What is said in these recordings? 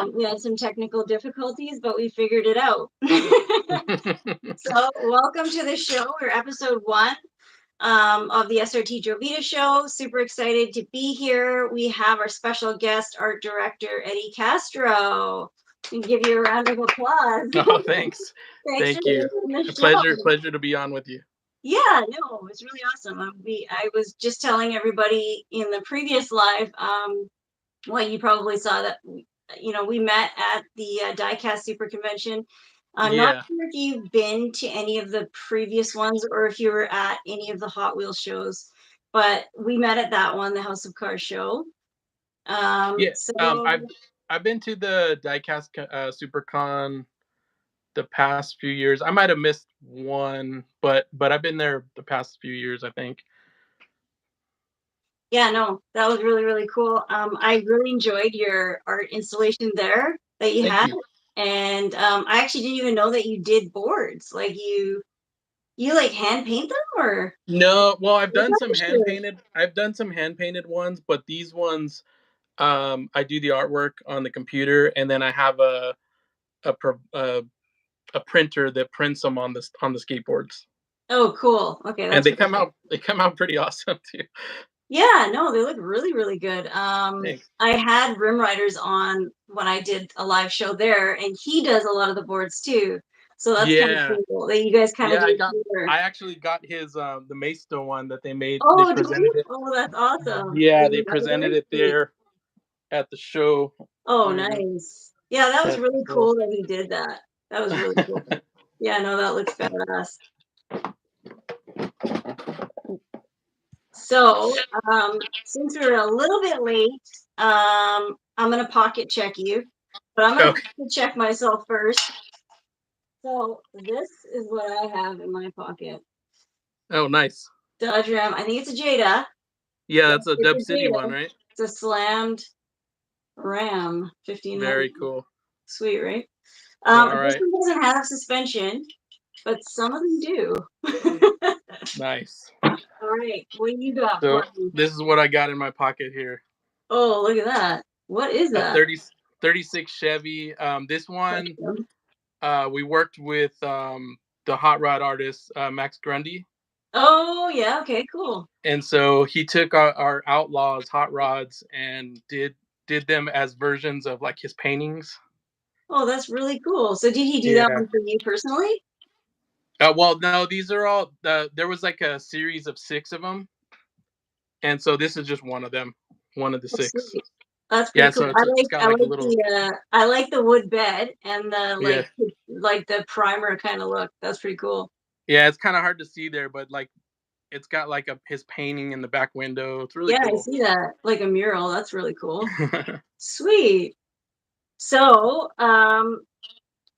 We had some technical difficulties, but we figured it out. So welcome to the show. We're episode 1 of the SRTJovita show. Super excited to be here. We have our special guest, art director, Eddie Castro. We can give you a round of applause. Oh, thanks. Thanks Thank you. A pleasure to be on with you. Yeah, no, it's really awesome. I was just telling everybody in the previous live, well, you probably saw that, we met at the Diecast Super Convention. I'm not sure if you've been to any of the previous ones or if you were at any of the Hot Wheels shows, but we met at that one, the House of Cars show. I've been to the Diecast SuperCon the past few years. I might have missed one, but I've been there the past few years, I think. Yeah, no, that was really, really cool. I really enjoyed your art installation there that you had. And I actually didn't even know that you did boards. Like you like hand paint them, or? No, well, I've done some hand painted ones, but these ones, I do the artwork on the computer, and then I have a printer that prints them on the skateboards. Oh, cool. Okay, that's and they come out pretty awesome too. Yeah, no, they look really, really good. I had Rim Riders on when I did a live show there, and he does a lot of the boards too. So that's kind of cool that you guys kind of do. I actually got his the Maisto one that they made. Oh, that's awesome. Yeah, they presented it there at the show. Oh, nice. Yeah, that was really cool that he did that. That was really cool. Yeah, no, that looks badass. So, since we're a little bit late, I'm going to pocket check you, but I'm going to check myself first. So, this is what I have in my pocket. Oh, nice. Dodge Ram. I think it's a Jada. Yeah, that's a Dub City one, right? It's a slammed Ram 15. Very cool. Sweet, right? This one doesn't have suspension, but some of them do. Nice. All right, what do you got? So this is what I got in my pocket here. Oh, look at that. What is that? 36 Chevy. This one, we worked with the hot rod artist, Max Grundy. Oh, yeah. Okay, cool. And so he took our Outlaws hot rods and did them as versions of like his paintings. Oh, that's really cool. So did he do that one for you personally? Well, no, these are all there was like a series of 6 of them, and so this is just one of them, one of the 6. That's pretty cool. I like the wood bed and the like the primer kind of look. That's pretty cool. Yeah, it's kind of hard to see there, but like it's got like his painting in the back window. It's really cool. I see that, like a mural. That's really cool. Sweet. So,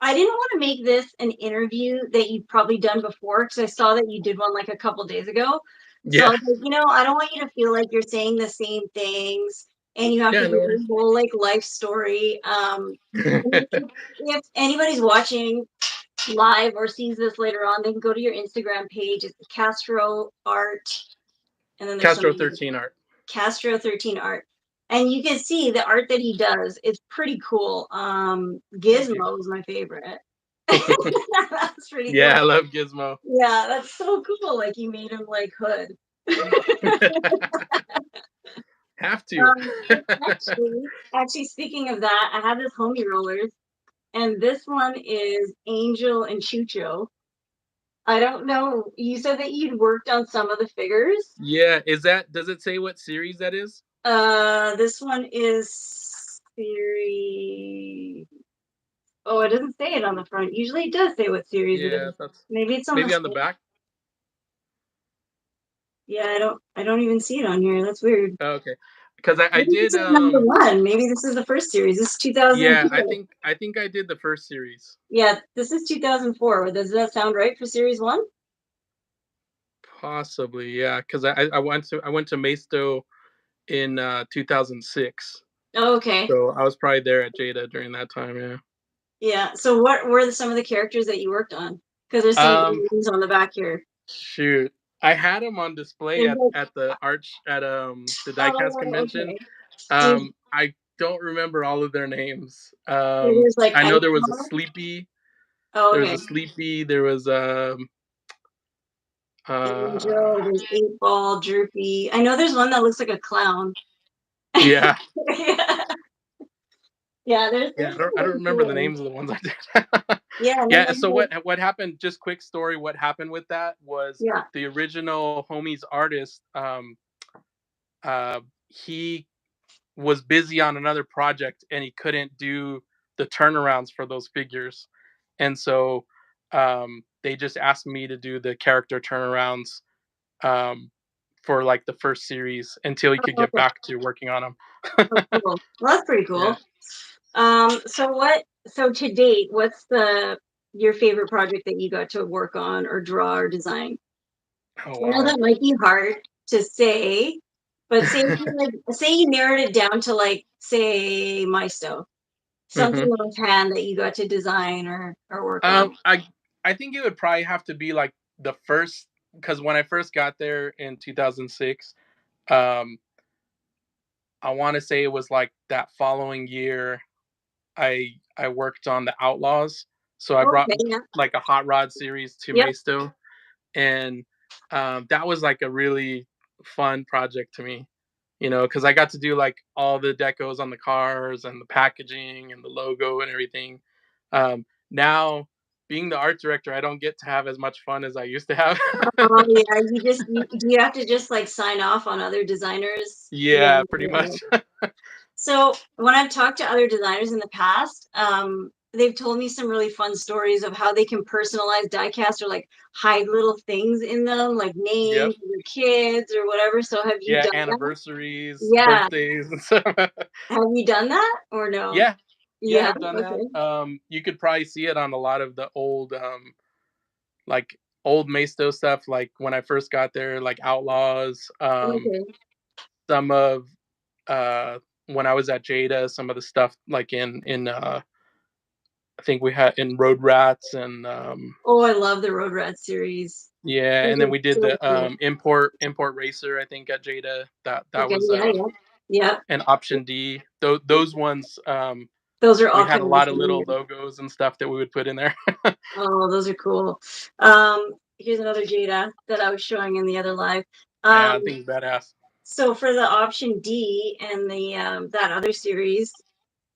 I didn't want to make this an interview that you've probably done before, because I saw that you did one like a couple days ago. So I was like, I don't want you to feel like you're saying the same things and you have to do your whole like life story. If anybody's watching live or sees this later on, they can go to your Instagram page. It's Castro Art, and then Castro 13 Art. Castro 13 Art. And you can see the art that he does. It's pretty cool. Gizmo is my favorite. That's pretty cool. Yeah, I love Gizmo. Yeah, that's so cool. Like you made him like Hood. Have to. Actually, speaking of that, I have this homie rollers, and this one is Angel and Chucho. I don't know. You said that you'd worked on some of the figures. Yeah, does it say what series that is? This one is series. Oh, it doesn't say it on the front. Usually it does say what series it is. Maybe it's on the back. Yeah, I don't even see it on here. That's weird. Oh, okay. Because I did number 1. Maybe this is the first series. This is 2004. Yeah, I think I did the first series. Yeah, this is 2004. Does that sound right for series 1? Possibly, yeah. Because I went to Maisto in 2006. Oh, okay. So I was probably there at Jada during that time. Yeah. Yeah. So what were some of the characters that you worked on? Because there's some names on the back here. Shoot, I had them on display at the Arch at the Diecast convention. Okay. don't remember all of their names. There's like I know Ice there was a Ball. Sleepy. Oh, There was okay. a Sleepy. There was Angel, there's 8 Ball, Droopy. I know there's one that looks like a clown. yeah. Yeah, there's Yeah, some I don't really remember cool the ones. names of the ones I did. Yeah, and then Yeah, there's so like, what happened, just quick story, what happened with that was yeah. the original Homies artist, he was busy on another project and he couldn't do the turnarounds for those figures. And so they just asked me to do the character turnarounds um, for like the first series until he could Oh, get okay. back to working on them. Oh, cool. Well, that's pretty Yeah. cool. So to date, what's your favorite project that you got to work on or draw or design? Oh I know wow. that might be hard to say, but say you narrowed it down to like say Maisto, something hmm offhand that you got to design or work on. Um, I I think it would probably have to be like the first, because when I first got there in 2006, um, I want to say it was like that following year. I worked on the Outlaws, so I brought Okay, yeah. like a hot rod series to Yep. Maisto, and that was like a really fun project to me, because I got to do like all the decos on the cars and the packaging and the logo and everything. Now, being the art director, I don't get to have as much fun as I used to have. Oh yeah, do you have to just like sign off on other designers? Yeah. Yeah, pretty Yeah. much. So when I've talked to other designers in the past, they've told me some really fun stories of how they can personalize diecast or like hide little things in them, like Yep. names of your kids or whatever. So have you Yeah, done that? anniversaries, Yeah. birthdays, and stuff. Have you done that or no? Yeah, yeah, Yeah. I've done that. Okay. You could probably see it on a lot of the old, like old Maisto stuff, like when I first got there, like Outlaws. Okay. Some of uh, when I was at Jada, some of the stuff like in I think we had in Road Rats and Oh, I love the Road Rat series. yeah, Those and then are we did so the cool. import racer. I think at Jada that Okay. was Yeah. Yeah. Yeah. an option D. Those ones Those are we all had kind a of the lot of same. little logos and stuff that we would put in there. Oh, those are cool. Here's another Jada that I was showing in the other live. Yeah, Um, I think it's badass. so for the option D and the that other series,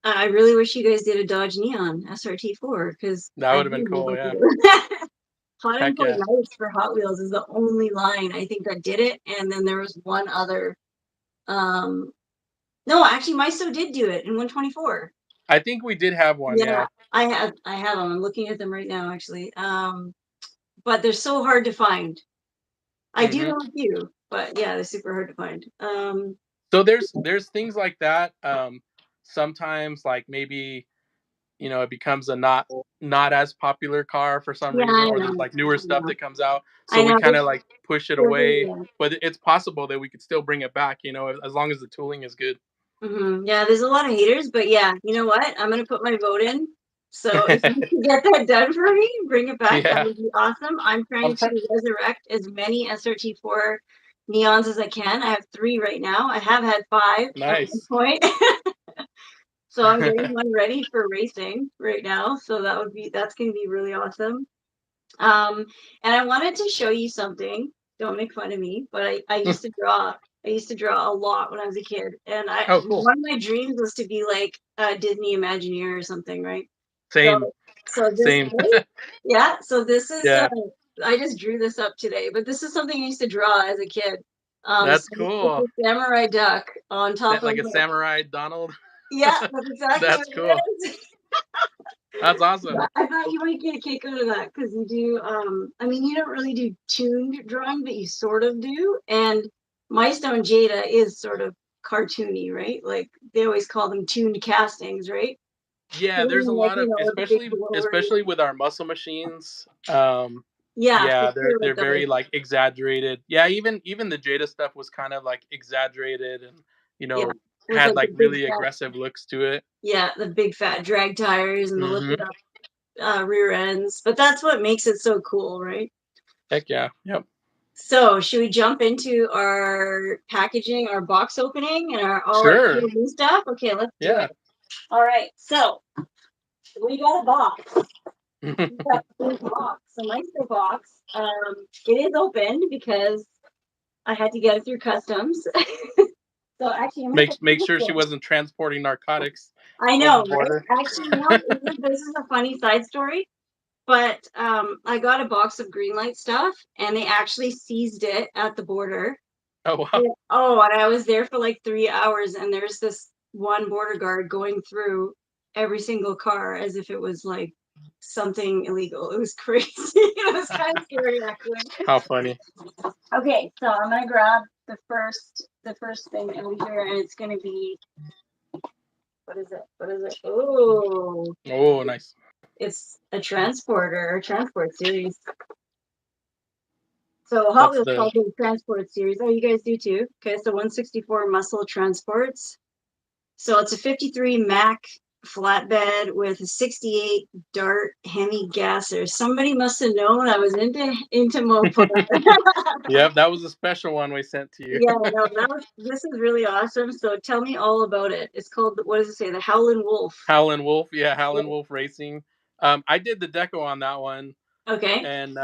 I really wish you guys did a Dodge Neon SRT4 because That I would have been do love cool. Yeah. it. Hot Heck Import yeah. Nights for Hot Wheels is the only line I think that did it, and then there was one other. Um, no, actually, Maisto did do it in 124. I think we did have one. Yeah, Yeah. I have them. I'm looking at them right now, actually. But they're so hard to find. I do hmm know a few, but yeah, they're super hard to find. So there's things like that. Sometimes like maybe it becomes a not as popular car for some Yeah, reason, I or there's know. like newer I stuff know. that comes out. So I we know. kind of like push it away. Yeah. But it's possible that we could still bring it back. As long as the tooling is good. Yeah, there's a lot of haters, but yeah, you know what? I'm gonna put my vote in. So if you can get that done for me, bring it back. That Yeah. would be awesome. I'm I'm trying trying. to resurrect as many SRT4 neons as I can. I have 3 right now. I have had 5 at one Nice. point. So I'm getting one ready for racing right now. So that's gonna be really awesome. Um, and I wanted to show you something. Don't make fun of me, but I used to draw. I used to draw a lot when I was a kid, and Oh, cool. one of my dreams was to be like a Disney Imagineer or something, right? So, Same. so this, Same. yeah. So this is. Yeah. I just drew this up today, but this is something I used to draw as a kid. That's So it's cool. a samurai duck on top of. Like a samurai Donald. Yeah, that's exactly what That's cool. it is. That's awesome. I thought you might get a kick out of that because you do. I mean, you don't really do tuned drawing, but you sort of do. And Milestone Jada is sort of cartoony, right? Like they always call them tuned castings, right? Yeah, there's a Like lot of, with the big blowers. especially with our muscle machines. Yeah, for Yeah, sure. they're Like very like exaggerated. Yeah, even the Jada stuff was kind of like exaggerated and yeah, with had like like the big really fat. aggressive looks to it. Yeah, the big fat drag tires and the lifted hmm up rear ends. But that's what makes it so cool, right? Heck yeah. Yep. So should we jump into our packaging, our box opening, and all our Sure. cool new stuff? Okay, let's do Yeah. it. All right, so we got a box. We got a box, a nicer box. It is open because I had to get it through customs. So actually, I'm gonna Make sure she wasn't transporting narcotics I over know, the right? border. Actually, this is a funny side story. But I got a box of green light stuff, and they actually seized it at the border. Oh wow. Yeah. Oh, and I was there for like 3 hours, and there's this one border guard going through every single car as if it was like something illegal. It was crazy. It was kind of scary, actually. How funny. Okay, so I'm gonna grab the first thing over here, and it's gonna be what is it? What is it? Oh, nice. It's a transport series. So Hot That's Wheels the calls it a transport series. Oh, you guys do too. Okay, so 164 muscle transports. So it's a 53 Mac flatbed with a 68 Dart Hemi gasser. Somebody must have known I was into moped. Yep, that was a special one we sent to you. Yeah, no, this is really awesome. So tell me all about it. It's called, what does it say? The Howlin' Wolf. Howlin' Wolf, yeah, Howlin' Wolf Racing. I did the deco on that one, Okay. and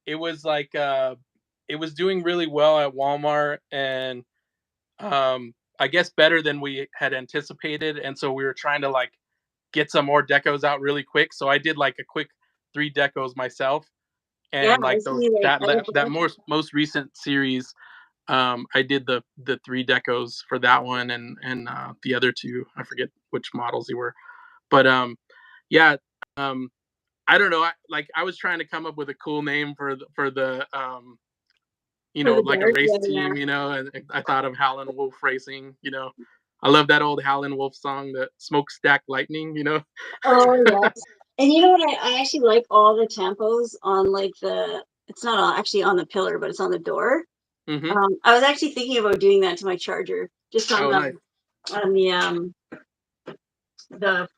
it was like it was doing really well at Walmart, and I guess better than we had anticipated, and so we were trying to like get some more decos out really quick. So I did like a quick 3 decos myself, Yeah, and I like those see. Like, that most recent series, I did the 3 decos for that one, and the other 2, I forget which models they were, but yeah, um, I don't know. I was trying to come up with a cool name for the for the like a Dart. race Yeah, yeah. team, and I thought of Howlin' Wolf Racing. I love that old Howlin' Wolf song, the Smokestack Lightning. Oh yes. And you know what? I actually like all the tempos on like it's not actually on the pillar, but it's on the door. Hmm. I was actually thinking about doing that to my charger, just Oh, nice. on the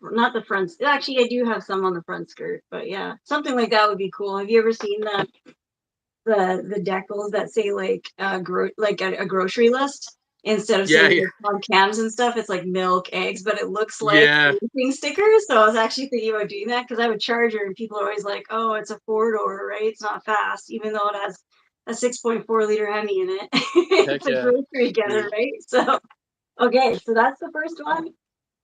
not the front. Actually, I do have some on the front skirt, but yeah, something like that would be cool. Have you ever seen the decals that say like a grocery list instead of Yeah, saying yeah, like on cans and stuff? It's like milk, eggs, but it looks like yeah. anything stickers. So I was actually thinking about doing that because I have a charger, and people are always like, "Oh, it's a 4-door, right? It's not fast, even though it has a 6.4 liter Hemi in it. Heck It's a yeah. grocery getter, Sweet. right?" So okay, so that's the first one.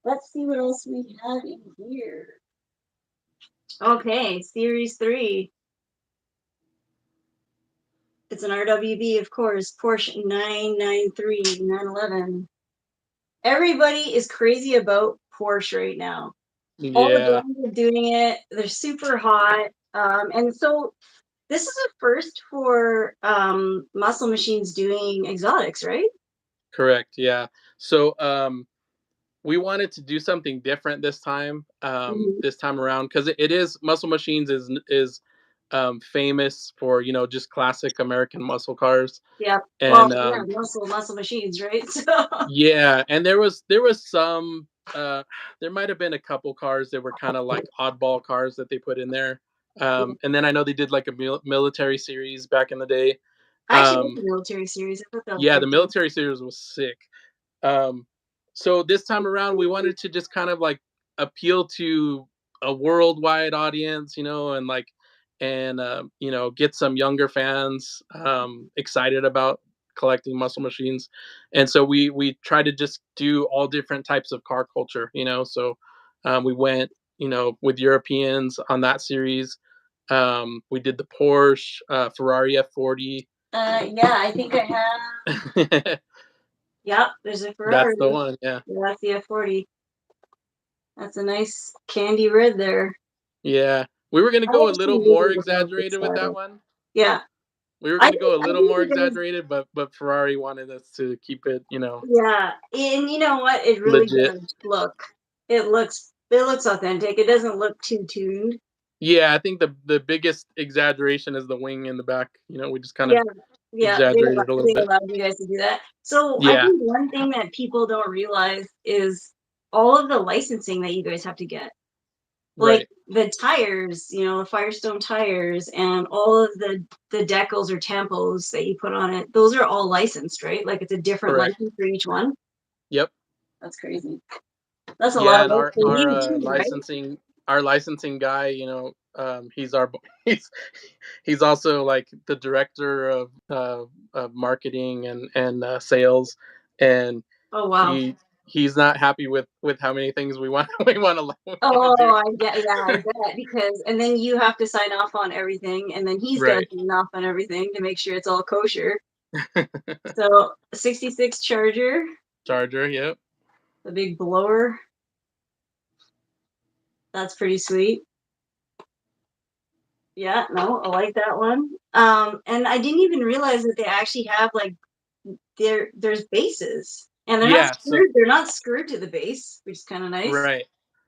Let's see what else we have in here. Okay, Series 3. It's an RWB, of course, Porsche 993, 911. Everybody is crazy about Porsche right now. All the Yeah, brands are doing it. They're super hot. And so this is a first for Muscle Machines doing exotics, right? correct. Yeah. So we wanted to do something different Mhm. this time around, because it is Muscle Machines is famous for just classic American muscle cars, Yeah. Well, and yeah, muscle machines, right? So yeah, and there was some there might have been a couple cars that were kind of like oddball cars that they put in there. And then I know they did like a military series back in the day. I actually like Um, the military series. I thought that was yeah, the pretty cool. military series was sick. Um, so this time around, we wanted to just kind of like appeal to a worldwide audience, and like, and get some younger fans excited about collecting muscle machines. And so we try to just do all different types of car culture. So we went, with Europeans on that series. We did the Porsche, Ferrari F40. Yeah, I think I have. Yep, there's a That's Ferrari. the one. Yeah. Yeah, that's the F40. That's a nice candy red there. Yeah. We were gonna I go a actually little more really love this exaggerated with that style. one. Yeah, We were gonna go a I little think more you guys. exaggerated, but Ferrari wanted us to keep it, Yeah, and you know what? It really legit. does look. It looks authentic. It doesn't look too tuned. Yeah, I think the biggest exaggeration is the wing in the back. We just kind Yeah, of yeah, exaggerated a little they bit. allowed you guys to do that. So I Yeah. think one thing that people don't realize is all of the licensing that you guys have to get. Like Right. the tires, the Firestone tires and all of the decals or tampos that you put on it, those are all licensed, right? Like it's a different Correct. license for each one. Yep. That's crazy. That's a lot Yeah, of and work for our you too, right? licensing guy, he's our he's he's also like the director of marketing and sales, and Oh wow. he's not happy with how many things we want to do. Oh, I bet because and then you have to sign off on everything, and then he's got to Right. sign off on everything to make sure it's all kosher. So 66 Charger, Charger. Yep. the big blower, that's pretty sweet. Yeah, no, I like that one. And I didn't even realize that they actually have like there's bases, and Yeah. So they're not screwed to the base, which is kind of nice. right.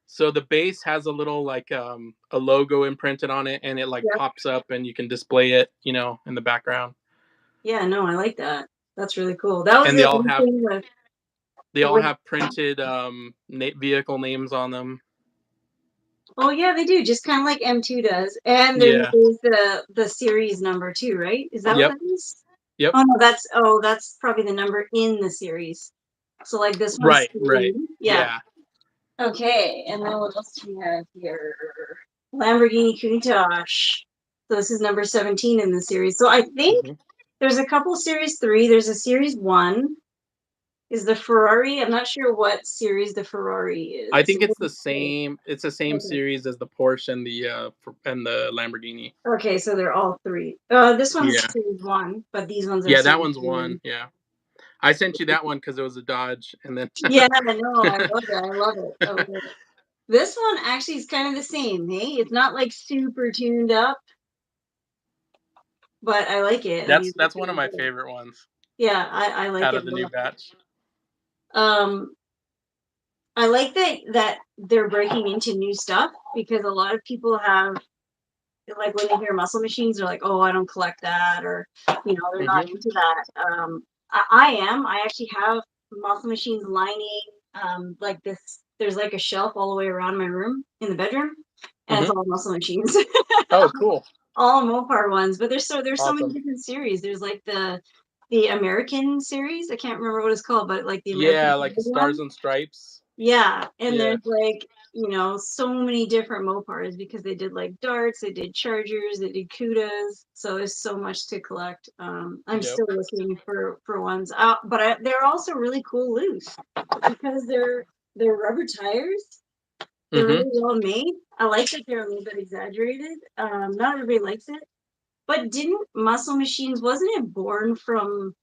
So the base has a little like a logo imprinted on it, and it like Yeah. pops up, and you can display it, in the background. Yeah, no, I like that. That's really cool. That was And the only thing they all with have printed vehicle names on them. oh yeah, they do, just kind of like M2 does. And there's Yeah. the series number too, right? Is that what Yep. that is? Yep. Oh no, that's probably the number in the series. So like this one's Right. 3. Right. Yeah. Yeah. Okay, and then what else do we have here? Lamborghini Countach. So this is number 17 in the series. So I think Hmm. there's a couple series 3. There's a series 1. Is the Ferrari? I'm not sure what series the Ferrari is. I think it's the same. It's the same Okay. series as the Porsche and the Lamborghini. Okay, so they're all 3. This one's Yeah. series 1, but these ones are Yeah. That series one's 3. one. Yeah. I sent you that one because it was a Dodge, and then. Yeah, I know. I love it. I love it. I love it. This one actually is kind of the same, hey? It's not like super tuned up, but I like it. I mean, That's one of my favorite ones yeah, I like out it of the a new lot. batch. I like that they're breaking into new stuff because a lot of people have like when they hear muscle machines, they're like, "Oh, I don't collect that," or they're not Hmm. into that. I am. I actually have muscle machines lining like this. There's like a shelf all the way around my room in the bedroom, and it's Hmm. all muscle machines, Oh, cool. all Mopar ones. But there's so many Awesome. different series. There's like the American series. I can't remember what it's called, but like the American Yeah, like Stars one. and Stripes. Yeah, and Yeah. there's like, so many different Mopars because they did like darts, they did chargers, they did Cudas. So there's so much to collect. I'm Yep. still looking for ones. But they're also really cool loose because they're rubber tires. They're Hmm. really well made. I like that they're a little bit exaggerated. Not everybody likes it, but didn't Muscle Machines wasn't it born from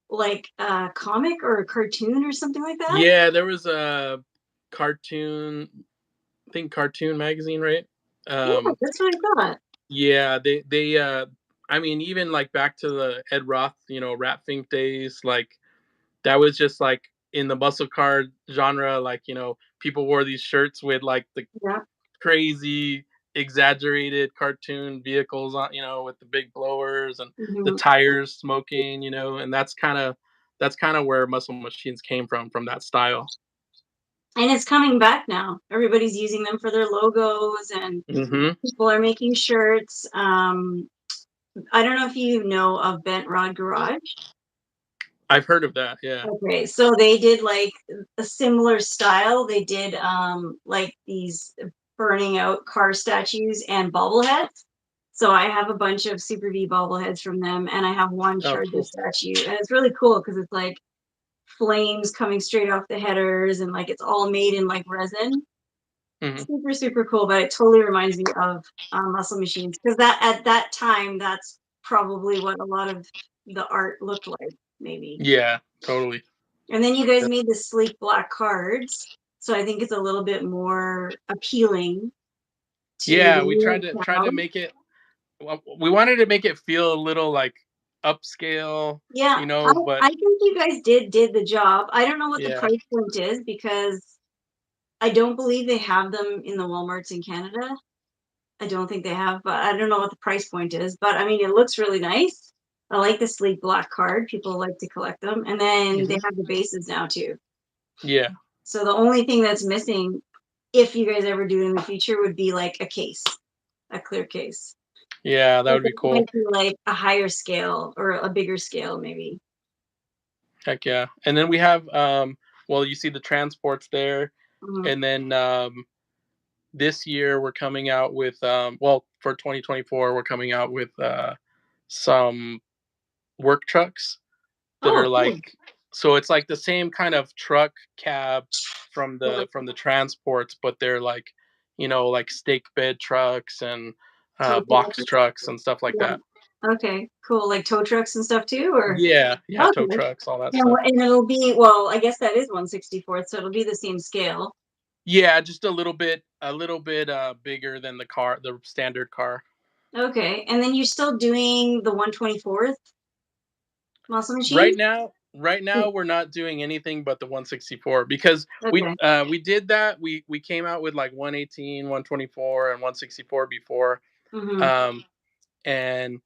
like a comic or a cartoon or something like that? Yeah, there was a cartoon, I think Cartoon Magazine, right? Yeah, Um, that's what I thought. yeah, I mean, even like back to the Ed Roth, Rat Fink days, like that was just like in the muscle car genre, like, people wore these shirts with like the Yeah. crazy exaggerated cartoon vehicles on, with the big blowers and the Mhm. tires smoking, and that's kind of where Muscle Machines came from that style. And it's coming back now. Everybody's using them for their logos, and Hmm. people are making shirts. I don't know if you know of Bent Rod Garage. I've heard of that. Yeah. Okay, so they did like a similar style. They did like these burning out car statues and bobbleheads. So I have a bunch of Super V bobbleheads from them, and I have one Oh, Charger cool. statue, and it's really cool because it's like flames coming straight off the headers, and like it's all made in like resin. Hmm. Super, super cool, but it totally reminds me of Muscle Machines because that at that time, that's probably what a lot of the art looked like, maybe. Yeah, totally. And then you guys Yep. made the sleek black cards, so I think it's a little bit more appealing to the Yeah, we newer tried to crowd. make it. Well, we wanted to make it feel a little like upscale, Yeah, but I think you guys did the job. I don't know what the yeah. price point is because I don't believe they have them in the Walmarts in Canada. I don't think they have, but I don't know what the price point is. But I mean, it looks really nice. I like the sleek black card. People like to collect them. And then they Hmm. have the bases now too. Yeah. So the only thing that's missing if you guys ever do it in the future, would be like a case, a clear case. Yeah, that would be cool. Might be like a higher scale or a bigger scale, maybe. Heck yeah. And then we have well, you see the transports there. Mm-hmm. And then this year we're coming out with well, for 2024 we're coming out with some work trucks that are like, Cool. so it's like the same kind of truck cab from the transports, but they're like, like stake bed trucks and box trucks and stuff like that. Okay, cool. Like tow trucks and stuff too, or Yeah, tow okay. trucks, all that stuff. And it'll be, well, I guess that is 1/64th, so it'll be the same scale. Yeah, just a little bit bigger than the standard car. Okay, and then you're still doing the 1/24th muscle Right machine? now, we're not doing anything but the 164 because Okay. we did that. We came out with like 118, 124, and 164 before, Mm-hmm. and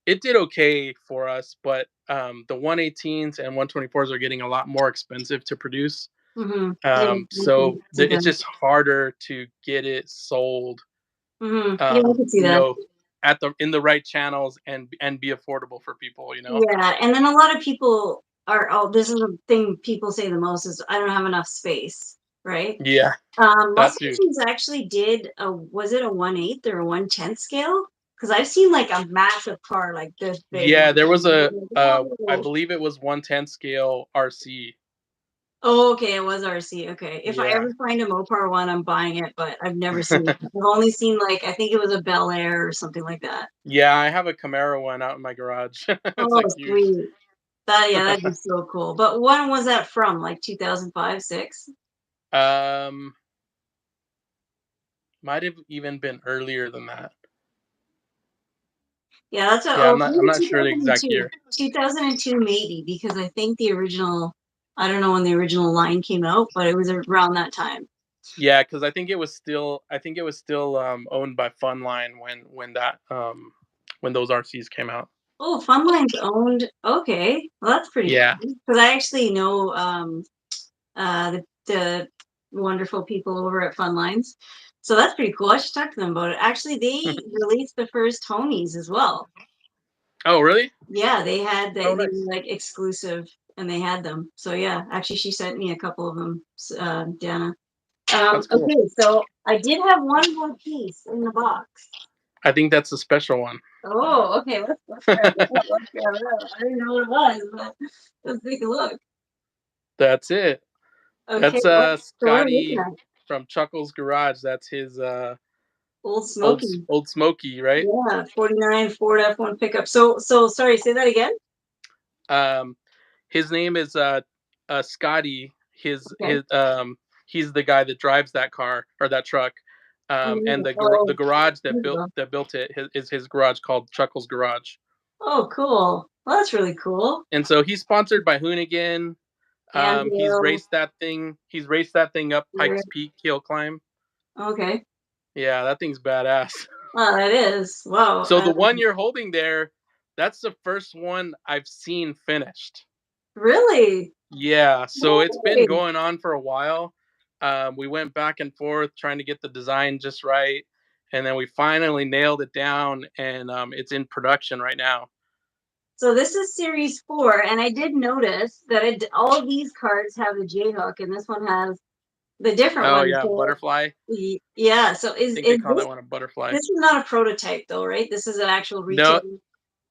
it did okay for us. But the 118s and 124s are getting a lot more expensive to produce. Mm-hmm. So See it's that. just harder to get it sold. Mm-hmm. Yeah, I can see that. In the right channels and be affordable for people. Yeah, and then a lot of people are, oh, this is the thing people say the most is, I don't have enough space, right? Yeah, that Muscle too. Machines actually did was it a 1/8 or a 1/10 scale? Because I've seen like a massive car like this big. Yeah, there was I Oh, believe it was 110 scale RC. oh, okay, it was RC. Okay, if I Yeah. ever find a Mopar one, I'm buying it, but I've never seen it. I've only seen like, I think it was a Bel Air or something like that. Yeah, I have a Camaro one out in my garage. It's Oh, like huge. sweet. That'd be so cool. But when was that from? Like 2005, 6? Um, might have even been earlier than that. Yeah, that's a, Yeah, oh, I'm maybe not sure the exact 2002. year. 2002 maybe, because I think the original, I don't know when the original line came out, but it was around that time. Yeah, because I think it was still owned by Funline when those RCs came out. Oh, Funline's owned. Okay, well that's pretty Yeah. cool. Because I actually know the wonderful people over at Funlines, so that's pretty cool. I should talk to them about it. Actually, they released the first homies as well. Oh, really? Yeah, they had Oh, they nice. were like exclusive, and they had them. So yeah, actually, she sent me a couple of them, Dana. That's cool. Okay, so I did have one more piece in the box. I think that's a special one. Oh, okay. Let's grab it. Let's grab it out. I didn't know what it was, but let's take a look. That's it. Okay, That's so what are we looking Scotty at? from Chuckles Garage. That's his Old Smoky. old Smoky, right? Yeah, 49 Ford F1 pickup. So sorry, say that again. Um, his name is Scotty. Okay. He's the guy that drives that car or that truck. And the Oh, garage here we go. that built it is his garage called Chuckles Garage. Oh, cool. Well, that's really cool. And so he's sponsored by Hoonigan. And He's raced that thing. He's raced that thing up Pikes Peak hill climb. okay. Yeah, that thing's badass. Wow, that is. Wow. So the one you're holding there, that's the first one I've seen finished. Really? Yeah, so No it's been way. going on for a while. We went back and forth trying to get the design just right, and then we finally nailed it down, and it's in production right now. So this is series 4, and I did notice that all of these cards have the J hook, and this one has the different Oh one. yeah, So, butterfly. yeah. So I think they call that one a butterfly. this is not a prototype though, right? This is an actual No,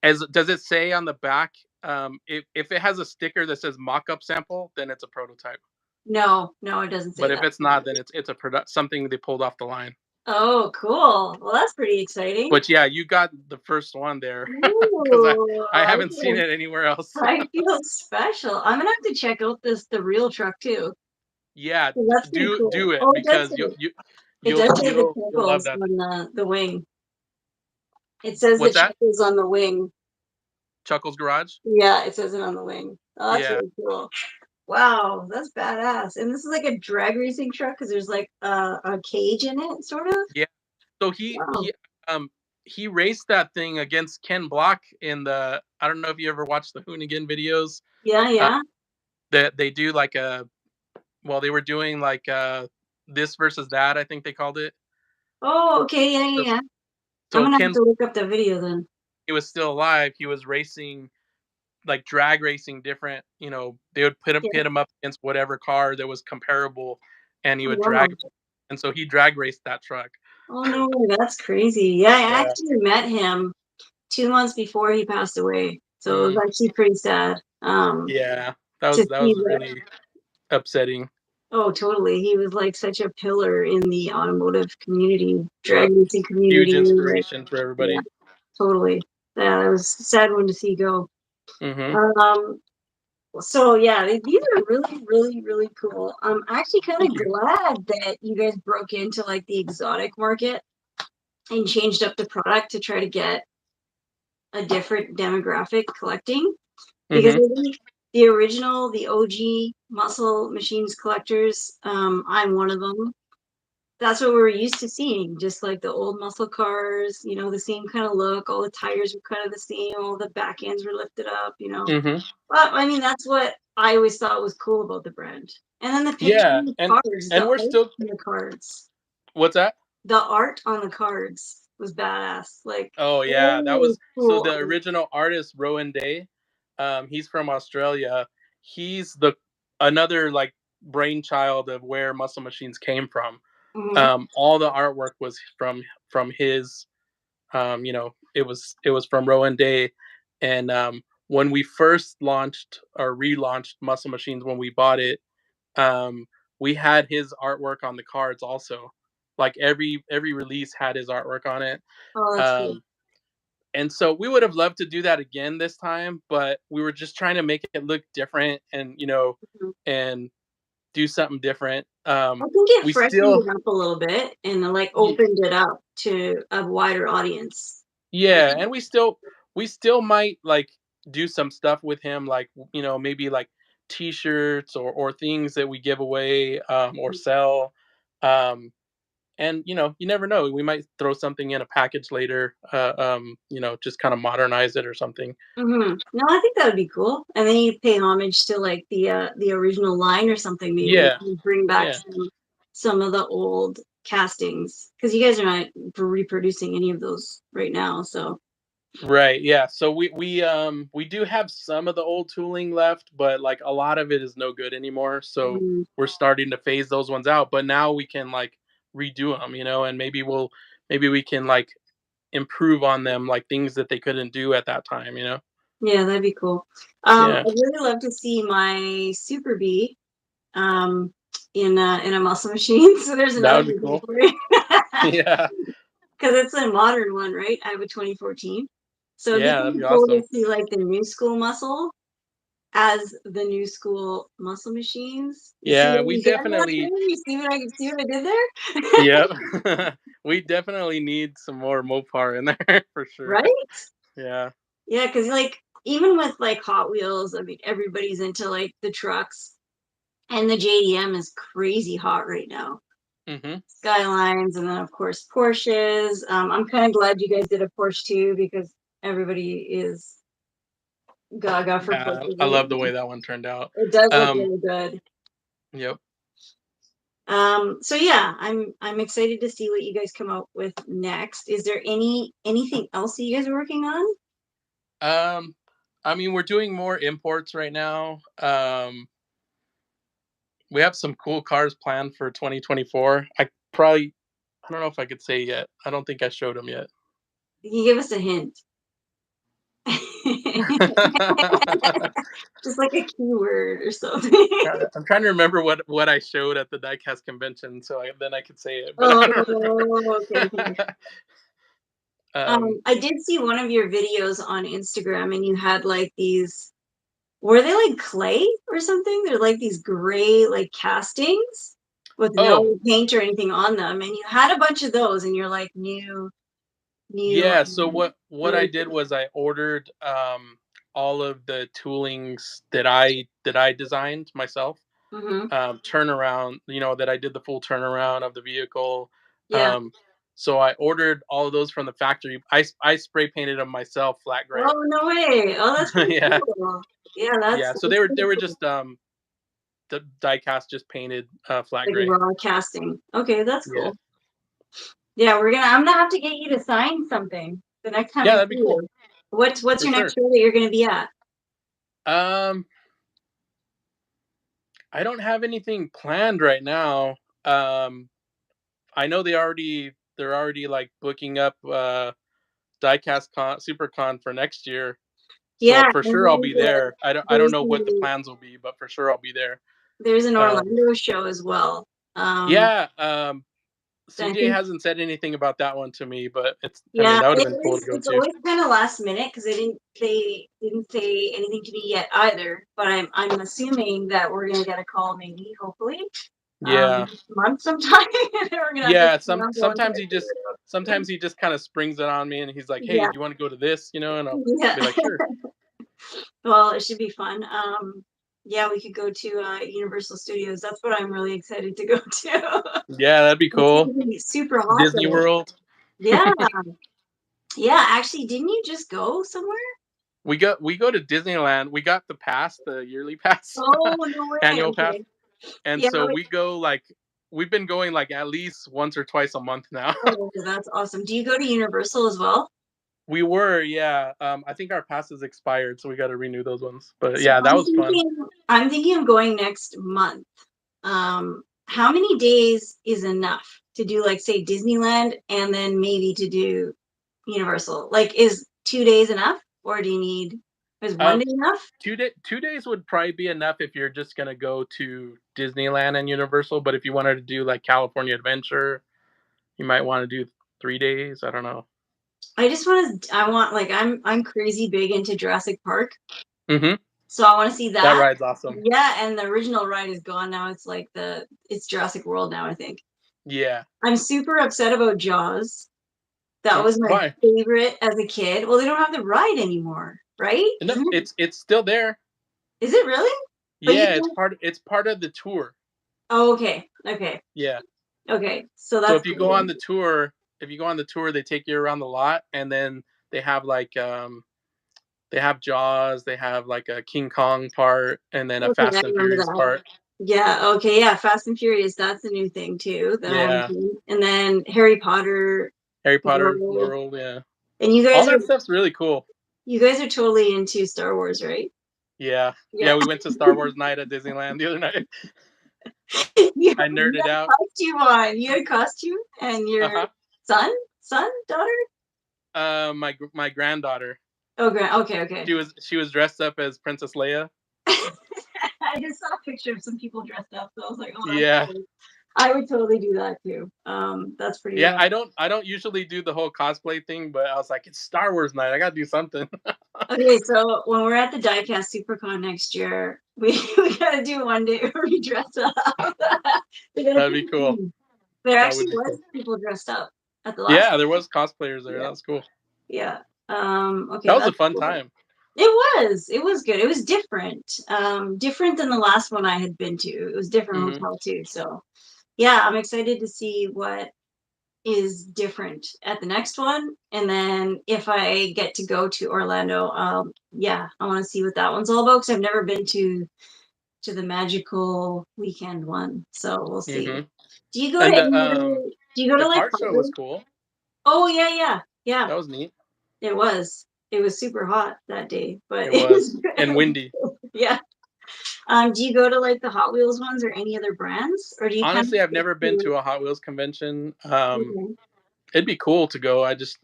retail. does it say on the back? If it has a sticker that says mock-up sample, then it's a prototype. No, it doesn't say But if that. it's not, then it's something they pulled off the line. Oh, cool. Well, that's pretty exciting. But yeah, you got the first one there because Ooh, I haven't seen it anywhere else. I feel special. I'm gonna have to check out the real truck too. Yeah, That's pretty cool. do it Oh, because it does say the you'll love chuckles that. on the wing. It says What's the that? chuckles on the wing. Chuckles Garage? Yeah, it says it on the wing. Oh, that's Yeah. really cool. Wow, that's badass. And this is like a drag racing truck because there's like a cage in it, sort of. Yeah. So Wow. he raced that thing against Ken Block in the, I don't know if you ever watched the Hoonigan videos. Yeah, yeah. That they do like they were doing like This Versus That, I think they called it. Oh, okay, yeah. I'm gonna have to look up the video then. He was still alive. He was racing, like drag racing, different. They would pit him up against whatever car that was comparable, and he would drag. And so he drag raced that truck. Oh no, that's crazy. Yeah, I actually met him 2 months before he passed away, so it was actually pretty sad. Yeah, that was really upsetting. Oh, totally. He was like such a pillar in the automotive community, drag racing community. Huge inspiration for everybody. Yeah, totally. Yeah, it was a sad one to see go. So yeah, these are really, really, really cool. I'm actually kind of glad that you guys broke into like the exotic market and changed up the product to try to get a different demographic collecting, because I think the original, the OG muscle machines collectors, I'm one of them. That's what we were used to seeing, just like the old muscle cars, the same kind of look. All the tires were kind of the same. All the back ends were lifted up, But I mean, that's what I always thought was cool about the brand. And then the picture of the cards, and we're still in the cards. What's that? The art on the cards was badass. Like, oh yeah, that was cool. So the original artist, Rowan Day, he's from Australia. He's another like brainchild of where Muscle Machines came from. All the artwork was from his. It was from Rowan Day, and when we first launched or relaunched Muscle Machines, when we bought it, we had his artwork on the cards also. Like every release had his artwork on it. Oh, that's cool. And so we would have loved to do that again this time, but we were just trying to make it look different and and do something different. I think it freshened it up a little bit and like opened it up to a wider audience. Yeah, and we still might like do some stuff with him, like maybe like T-shirts or things that we give away or sell. And you never know. We might throw something in a package later. Just kind of modernize it or something. No, I think that would be cool. And then you pay homage to like the original line or something. Maybe you bring back some of the old castings, because you guys are not reproducing any of those right now. So right, yeah. So we do have some of the old tooling left, but like a lot of it is no good anymore. So we're starting to phase those ones out. But now we can like redo them, and maybe we can like improve on them, like things that they couldn't do at that time. Yeah, that'd be cool. I'd really love to see my Super Bee in a muscle machine. So there's another. That would be cool. Yeah, because it's a modern one, right? I have a 2014. So that'd be cool awesome to see like the new school muscle as the new school muscle machines. We definitely. You see what I did there? Yep. We definitely need some more Mopar in there for sure. Right? Yeah. Yeah, because like even with like Hot Wheels, I mean everybody's into like the trucks, and the JDM is crazy hot right now. Skylines, and then of course Porsches. I'm kind of glad you guys did a Porsche too, because everybody is gaga for Porsche. I love the way that one turned out. It does look really good. Yep. So yeah, I'm excited to see what you guys come up with next. Is there anything else that you guys are working on? I mean, we're doing more imports right now. We have some cool cars planned for 2024. I don't know if I could say yet. I don't think I showed them yet. Can you give us a hint? Just like a keyword or something. I'm trying to remember what I showed at the diecast convention, so then I could say it. Okay. I did see one of your videos on Instagram, and you had like these. Were they like clay or something? They're like these gray like castings with no paint or anything on them, and you had a bunch of those, and you're like new. Yeah. So what I did was I ordered all of the toolings that I designed myself. Turnaround, that I did the full turnaround of the vehicle. Yeah. So I ordered all of those from the factory. I spray painted them myself, flat gray. Oh no way! Oh, that's pretty cool. Yeah, that's So they were just diecast just painted flat Like gray. raw casting. Okay, that's Yeah. cool. Yeah, I'm gonna have to get you to sign something the next time I That'd see be cool. you. What's For your sure. next show that you're gonna be at? I don't have anything planned right now. I know they're already like booking up diecast supercon for next year. So Yeah, for and sure I'll be there. I don't know what the there's plans will be, but for sure I'll be there. there's an Um, Orlando show as well. yeah, I CJ think hasn't said anything about that one to me, but I mean yeah, that would have been cool to go it's to. always kind of last minute because they didn't say anything to me yet either. But I'm assuming that we're gonna get a call maybe hopefully Yeah. next month sometime. And we're gonna have to Yeah, go sometimes he just kind of springs it on me and he's like, "Hey, yeah, do you want to go to this?" You know, and I'll yeah. be like, "Sure." Well, it should be fun. Yeah, we could go to Universal Studios. That's what I'm really excited to go to. Yeah, that'd be It's cool. gonna be super hot Disney though. World. Yeah. Yeah, actually, didn't you just go somewhere? We go to Disneyland. We got the pass, the yearly pass, Oh, no way. annual pass, Okay. and Yeah. so we go like we've been going like at least once or twice a month now. Oh, that's awesome. Do you go to Universal as well? We were, yeah. I think our passes expired, so we got to renew those ones. But So yeah, that was fun. I'm thinking of going next month. How many days is enough to do like say Disneyland and then maybe to do Universal? Like is 2 days enough or do you need is one Uh, day enough? 2 days would probably be enough if you're just gonna go to Disneyland and Universal. But if you wanted to do like California Adventure, you might want to do 3 days. I don't know. I want like I'm crazy big into Jurassic Park. Mm-hmm. So I want to see That that. ride's awesome. Yeah, and the original ride is gone now. It's like it's Jurassic World now, I think. Yeah. I'm super upset about Jaws. That was my Why? favorite as a kid. Well, they don't have the ride anymore, right? No, Isn't it? it's still there. Is it really? But you Yeah, can. it's part of the tour. Oh, okay. Okay. Yeah. Okay. So So that's if you go cool. on the tour, they take you around the lot, and then they have like they have Jaws, they have like a King Kong part, and then a Okay, I Fast and remember Furious that. part. Yeah. Okay. Yeah. Fast and Furious. That's a new thing too that I haven't Yeah. seen. And then Harry Potter Harry Potter World. World, yeah. And All that stuff's really cool. you guys are totally into Star Wars, right? Yeah. Yeah. Yeah, we went to Star Wars night at Disneyland the other night. you, I you nerded had out. a costume on. You had a costume, and your Uh-huh. daughter. My granddaughter. Oh, okay, okay. She was dressed up as Princess Leia. I just saw a picture of some people dressed up, so I was like, oh, that's Yeah. cool. I would totally do that too. That's pretty. Yeah, Awesome. I don't usually do the whole cosplay thing, but I was like, it's Star Wars night. I gotta do something. Okay, so when we're at the Diecast SuperCon next year, we gotta do one day where we dress up. That'd be cool. There That would actually be was cool. people dressed up at the last. Yeah, there was cosplayers there. Yeah. That was cool. Yeah. Okay. That was a That's fun cool. time. It was. It was good. It was different. Different than the last one I had been to. It was different hotel too. So yeah, I'm excited to see what is different at the next one. And then if I get to go to Orlando, yeah, I want to see what that one's all about because I've never been to the magical weekend one. So we'll see. Mm-hmm. Do you go And to any other, do you go the to like car show was cool. Oh yeah. That was neat. It was. It was super hot that day, but It was. And windy. Yeah. Do you go to like the Hot Wheels ones or any other brands, or do you Honestly, I've never been to a Hot Wheels convention. Okay. It'd be cool to go. I just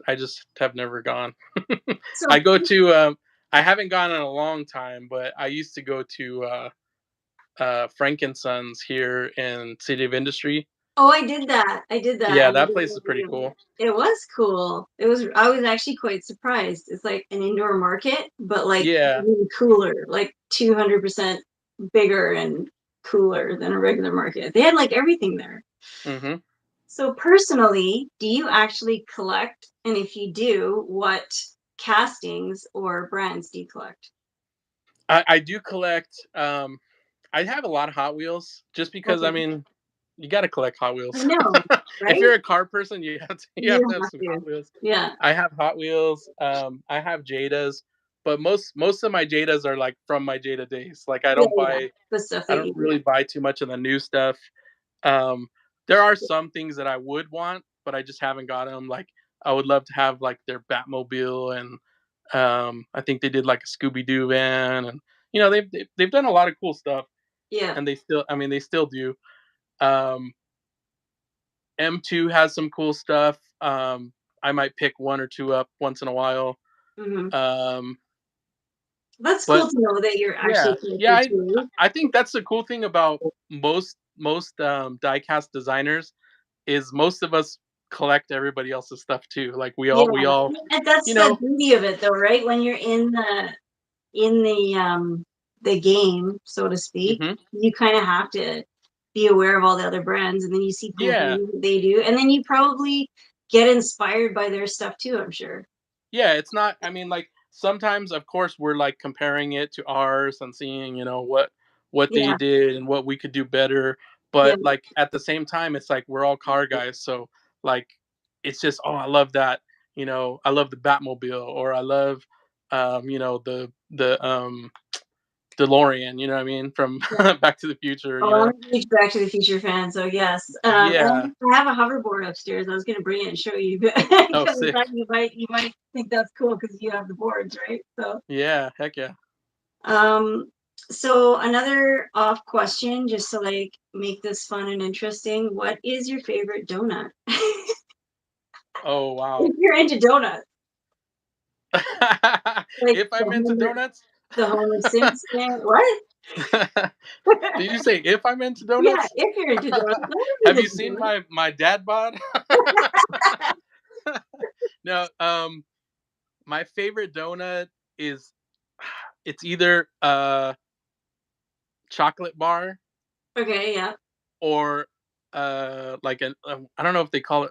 have never gone. So I go to I haven't gone in a long time, but I used to go to Frankensons here in City of Industry. Oh, I did that. Yeah, that place is pretty cool. It was cool. I was actually quite surprised. It's like an indoor market, but like really cooler, like 200% bigger and cooler than a regular market. They had like everything there. Mm-hmm. So personally, do you actually collect? And if you do, what castings or brands do you collect? I do collect. I have a lot of Hot Wheels just because I mean, you got to collect Hot Wheels. I know, right? If you're a car person, you have to have some Hot Wheels. Yeah. I have Hot Wheels. I have Jada's, but most of my Jadas are like from my Jada days. Like I Yeah, don't yeah. buy, The stuff I that don't you really buy too much of the new stuff. Um, there are some things that I would want, but I just haven't got them. Like I would love to have like their Batmobile, and I think they did like a Scooby Doo van, and they've done a lot of cool stuff, yeah. and they still do. Um, M2 has some cool stuff. I might pick one or two up once in a while. Hmm. Um, That's cool but to know that you're yeah, actually yeah, connected to. I think that's the cool thing about most diecast designers is most of us collect everybody else's stuff too. Like Yeah, we all, and that's you the know, beauty of it, though, right? When you're in the game, so to speak, hmm you kind of have to be aware of all the other brands, and then you see cool yeah, things that they do, and then you probably get inspired by their stuff too, I'm sure. yeah. It's not. I mean, like sometimes, of course, we're like comparing it to ours and seeing, what they Yeah, did and what we could do better. yeah, But like at the same time, it's like we're all car guys, so like it's just, oh, I love that. I love the Batmobile, or I love, the DeLorean. You know what I mean, from yeah. Back to the Future. Oh, I'm a huge Back to the Future fan, so yes. Yeah. And I have a hoverboard upstairs. I was going to bring it and show you, because Oh, I sick. thought you might think that's cool because you have the boards, right? So, Yeah. Heck yeah. um, so another off question, just to like make this fun and interesting. What is your favorite donut? Oh wow. If you're into donuts, like If I'm into donuts. The Homer Simpson. What? Did you say if I'm into Yeah, donuts? if you're into donuts, I would be Have you into seen donuts. my dad bod? No, my favorite donut is, it's either a chocolate bar, Okay, yeah. or like I don't know if they call it,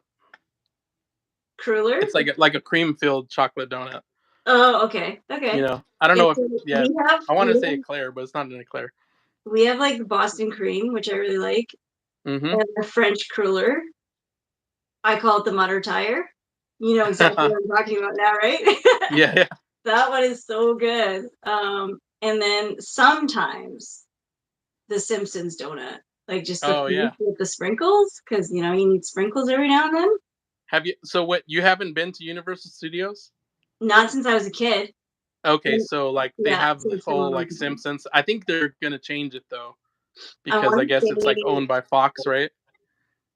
Cruller? it's like a cream filled chocolate donut. Oh, okay. Okay. I don't know It's if, yeah, we have I want we to say have eclair, but it's not an eclair. we have like the Boston cream, which I really like, Mm-hmm. and the French cruller. I call it the Mutter tire. You know exactly what I'm talking about now, right? Yeah, yeah. That one is so good. And then sometimes the Simpsons donut, like just the Oh fruit yeah. with the sprinkles, because you need sprinkles every now and then. Have you? So what? You haven't been to Universal Studios? Not since I was a kid. Okay, And so like they yeah, have the since a whole long like time. Simpsons. I think they're gonna change it though, I because I want to guess it's like say, owned by Fox, right?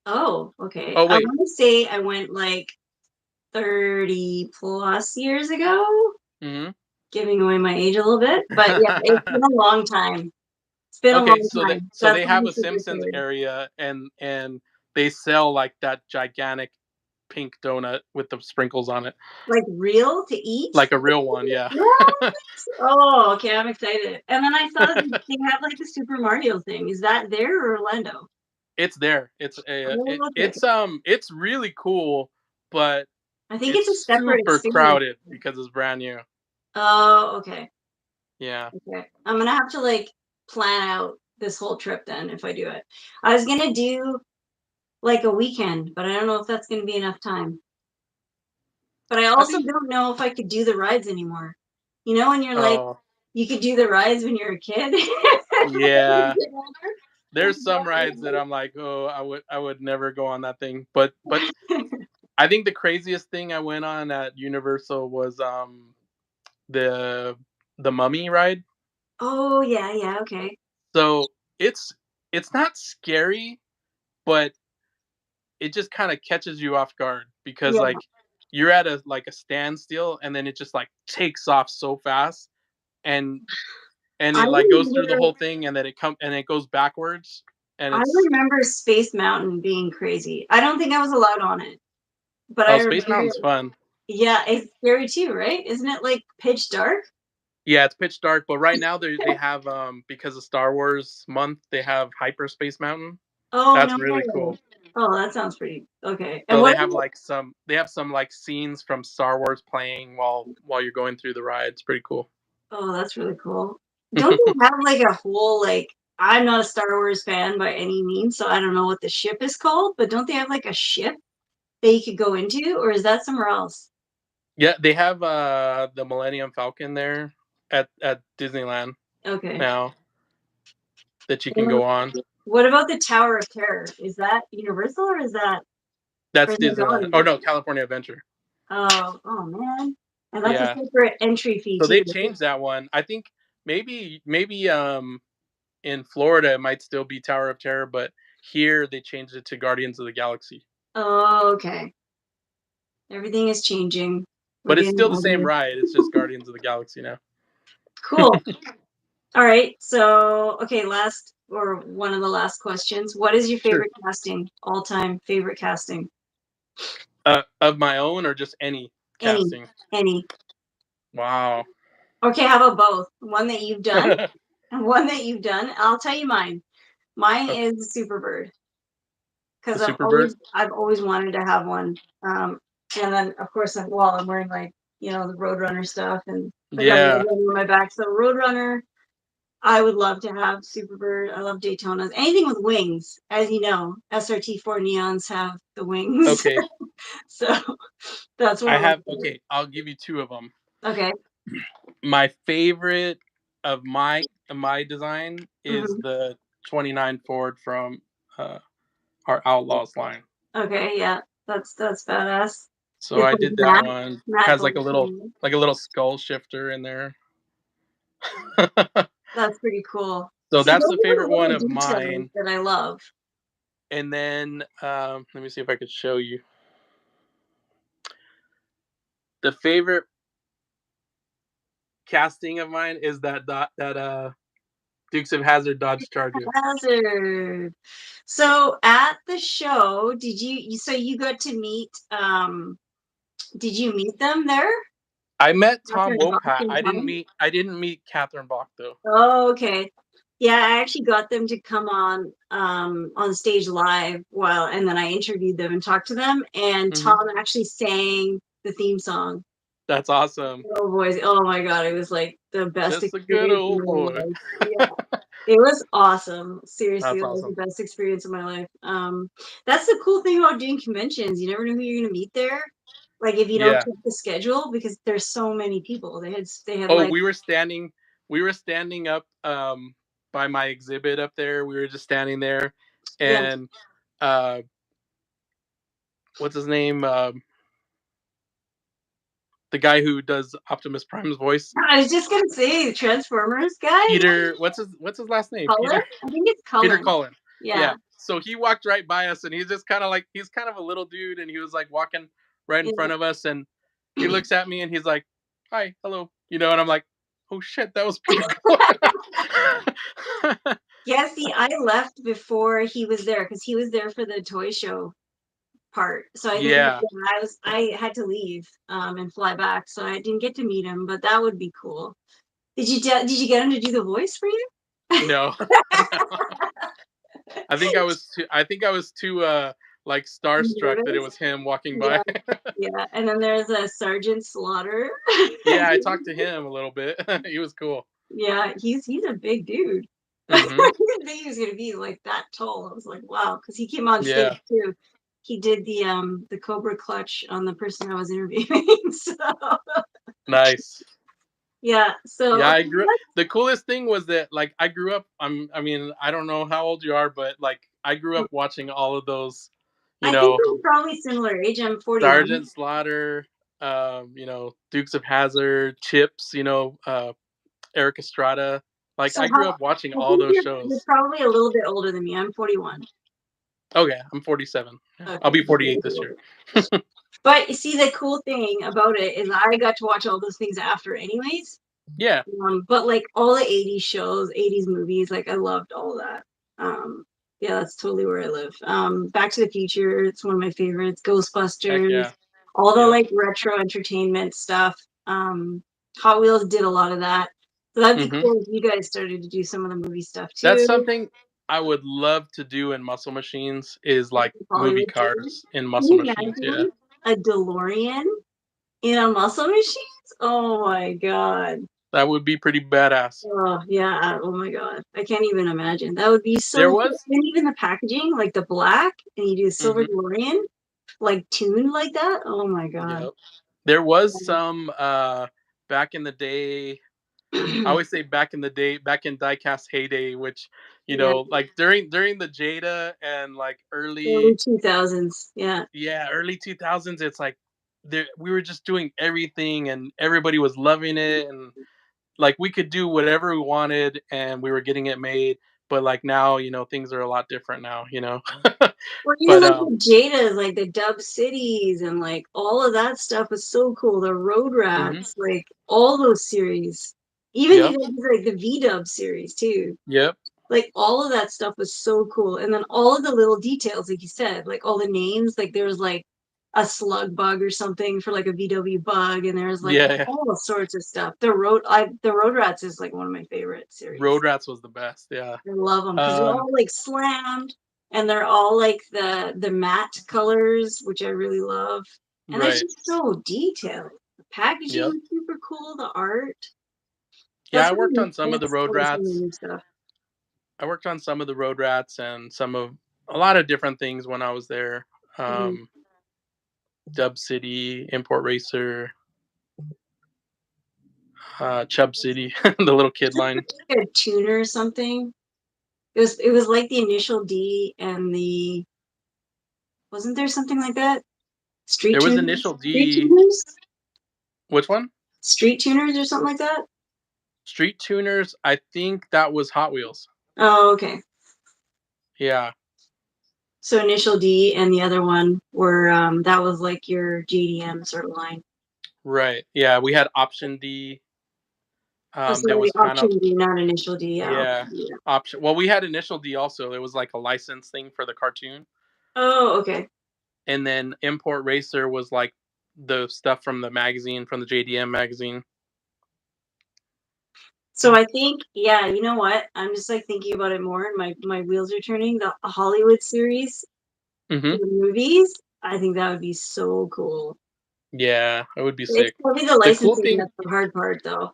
oh, okay. Oh I wait. want to say I went like 30 plus years ago, hmm giving away my age a little bit. But yeah, it's been a long time. It's been a Okay, long so they time. so That's they one of have my a favorite Simpsons foods. area, and they sell like that gigantic pink donut with the sprinkles on it, Like real to eat? like a real one. Yeah. What? Oh, okay. I'm excited. And then I saw that they have like the Super Mario thing. Is that there or Orlando? It's there. Oh, okay. It's really cool, but I think it's a it's separate super experience. crowded because it's brand new. Oh, okay. Yeah. Okay. I'm gonna have to like plan out this whole trip then if I do it. I was gonna do like a weekend, but I don't know if that's gonna be enough time. But I I also think. don't know if I could do the rides anymore. You know, when you're like, Oh you could do the rides when you're a kid. When you yeah. get older, There's some rides that I'm like, oh, I would never go on that thing. But I think the craziest thing I went on at Universal was the the Mummy ride. Oh yeah, yeah, okay. So it's not scary, but it just kind of catches you off guard, because Yeah. like you're at a standstill, and then it just like takes off so fast, and I it like goes through the remember whole thing, and then it goes backwards, and I it's, remember Space Mountain being crazy. I don't think I was allowed on it, but I oh, Space remember, Mountain's fun. yeah, it's scary too, right? Isn't it like pitch dark? Yeah, it's pitch dark, but right now they have, because of Star Wars month, they have Hyperspace Mountain. Oh That's no really way. cool. Oh, that sounds pretty okay. And So what they is have it? like some like scenes from Star Wars playing while you're going through the ride. It's pretty cool. Oh, that's really cool. Don't they have like a whole like I'm not a Star Wars fan by any means, so I don't know what the ship is called, but don't they have like a ship that you could go into, or is that somewhere else? Yeah, they have the Millennium Falcon there at Disneyland now that you can go on. What about the Tower of Terror? Is that Universal or is that? That's Disneyland. Oh no, California Adventure. Oh man, and that's a separate entry fee. So they changed that one. I think maybe in Florida it might still be Tower of Terror, but here they changed it to Guardians of the Galaxy. Oh, okay. Everything is changing. But it's still the same ride. It's just Guardians of the Galaxy now. Cool. All right. So, okay, last or one of the last questions. What is your favorite casting? All-time favorite casting? Of my own or just any casting? Any. Wow. Okay, how about both? One that you've done and one that you've done. I'll tell you mine. Mine is Superbird. Because I've always wanted to have one. And then of course I'm wearing like, the Roadrunner stuff and I got on my back. So Roadrunner, I would love to have Superbird. I love Daytonas. Anything with wings, as you know, SRT4 Neons have the wings. Okay. So that's what I have. Okay, I'll give you two of them. Okay. My favorite of my design is the 29 Ford from our Outlaws line. Okay, yeah, that's badass. So I did that one. Has like a little skull shifter in there. That's pretty cool. So that's the favorite one of mine that I love. And then let me see if I could show you. The favorite casting of mine is that Dukes of Hazzard Dodge Charger. Hazzard. So at the show, did you got to meet did you meet them there? I met Tom Wopat. I didn't meet Catherine Bach though. Oh, okay. Yeah, I actually got them to come on stage live and then I interviewed them and talked to them, and Tom actually sang the theme song. That's awesome. Oh boys, oh my god, it was like the best experience. Just a good old boy. Yeah. It was awesome. Seriously, it was the best experience of my life. That's the cool thing about doing conventions. You never know who you're gonna meet there. Like if you don't check the schedule, because there's so many people. They had like. We were standing up by my exhibit up there. We were just standing there, and what's his name? The guy who does Optimus Prime's voice. I was just gonna say the Transformers guy. Peter, what's his last name? Cullen? Peter. I think it's Cullen. Peter Cullen. Yeah. So he walked right by us, and he's just kind of a little dude, and he was like walking right in front of us, and he looks at me, and he's like, "Hi, hello," and I'm like, "Oh shit, that was Peter Cullen." Yeah. See, I left before he was there because he was there for the toy show part. So I had to leave and fly back, so I didn't get to meet him, but that would be cool. Did you get him to do the voice for you? No. I think I was too like starstruck that it was him walking by. Yeah. And then there's a Sergeant Slaughter. Yeah, I talked to him a little bit. He was cool. Yeah, he's a big dude. I didn't think he was gonna be like that tall. I was like, wow, because he came on stage too. He did the Cobra Clutch on the person I was interviewing. So nice. Yeah. So yeah, I grew up. The coolest thing was that like I grew up. I mean, I don't know how old you are, but like I grew up watching all of those. I think we're probably similar age. I'm 41. Sergeant Slaughter, Dukes of Hazzard, Chips, Eric Estrada. Like I grew up watching all those shows. You're probably a little bit older than me. I'm 41. Okay, I'm 47. Okay. I'll be 48 this year. But you see, the cool thing about it is I got to watch all those things after anyways. Yeah. But like all the 80s shows, 80s movies, like I loved all that. Yeah, that's totally where I live. Back to the Future, it's one of my favorites. Ghostbusters, all the like retro entertainment stuff. Hot Wheels did a lot of that. So that'd be cool if you guys started to do some of the movie stuff too. That's something I would love to do in muscle machines, is like movie cars in muscle machines. Yeah. A DeLorean in a muscle machine? Oh my god. That would be pretty badass. Oh yeah. Oh my god. I can't even imagine. That would be so there was and even the packaging, like the black, and you do a silver DeLorean, like tuned like that. Oh my god. Yep. There was some back in the day. I always say back in the day, back in diecast heyday, which Yeah, like during the Jada and like early early 2000s. Yeah. early 2000s, it's like we were just doing everything and everybody was loving it, and like we could do whatever we wanted and we were getting it made. But like now, things are a lot different now. Or even But like the Jada's, like the Dub Cities and like all of that stuff was so cool. The Road mhm. Rats, like all those series. Even you Yep. guys did, like the V-Dub series too. Yep. Like all of that stuff was so cool. And then all of the little details, like you said, like all the names, like there was like a slug bug or something for like a VW bug, and there was like Yeah, yeah. all sorts of stuff. The Road Rats is like one of my favorite series. Road Rats was the best. Yeah. I love them because they're Um, all like slammed and they're all like the matte colors, which I really love. And they're right. just so detailed. The packaging Yep. was super cool, the art. Yeah, That's I what worked on I some of the Road explore some of the Rats. new stuff. I worked on some of the Road Rats and a lot of different things when I was there. Mm. Dub City, Import Racer, Chub City, the little kid line. Like a tuner or something. It was like the initial D and the wasn't there something like that? Street There was tuners? Initial Street D. tuners? Which one? Street tuners or something like that? Street Tuners. I think that was Hot Wheels. Oh, okay. Yeah. So initial D and the other one were that was like your JDM sort of line. Right. Yeah, we had Option D. Oh, so There the was kind of option D, not initial D. Yeah. yeah Yeah. option. Well, we had Initial D also. It was like a license thing for the cartoon, Oh, okay. and then Import Racer was like the stuff from the magazine, from the JDM magazine. So I think, yeah, you know what? I'm just like thinking about it more, and my wheels are turning. The Hollywood series Hmm. for the movies, I think that would be so cool. Yeah, it would be It's sick. probably the The cool licensing thing, that's the hard part, though.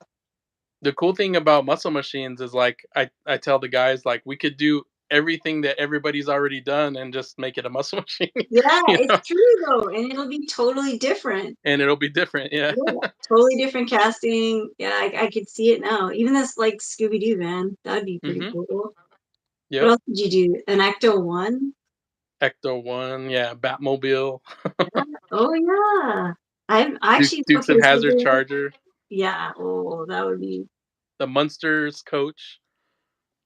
the cool thing about Muscle Machines is like I tell the guys like we could do everything that everybody's already done and just make it a muscle machine, Yeah, you it's know, true though, and it'll be totally different. and it'll be different. Yeah. Yeah, totally different casting. Yeah, I could see it now. Even this like Scooby Doo van, that'd be pretty Hmm. cool. What Yep. else did you do? An Ecto One? Ecto One. Yeah. Batmobile. Yeah. Oh yeah. I'm actually Dukes okay. of So Hazard Charger. yeah. Oh, that would be. The Munsters coach.